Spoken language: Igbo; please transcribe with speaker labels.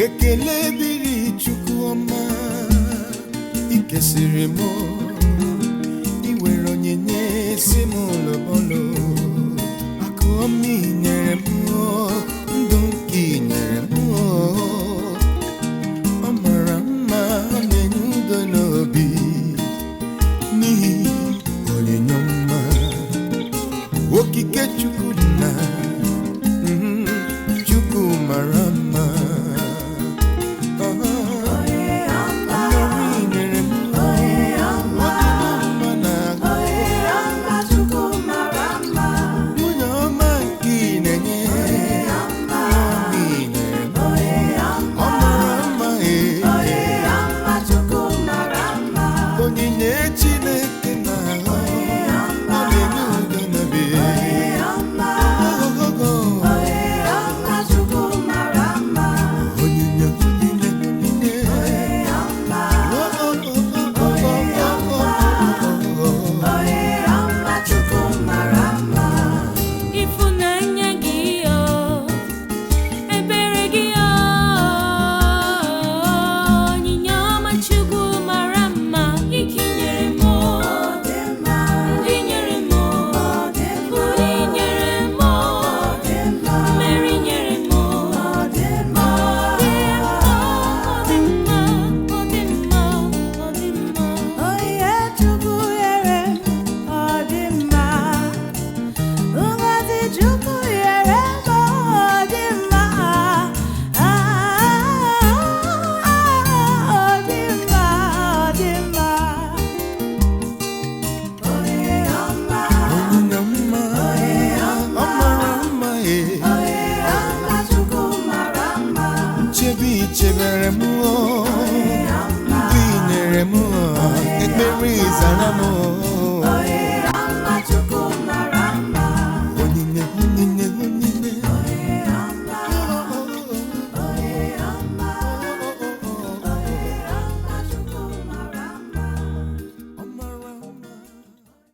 Speaker 1: ekele dịrị Chukwu ọma ikesiri m iwere onyinye si m lọbọlọ akụ ọma inyere m ndụ nke inyere m ọ mara mma na-enye udo n'obi n'ihi onyinye ọma okike Chukwu na Chukwu mara mma chebere m ndị nyere m ekpere ịzara m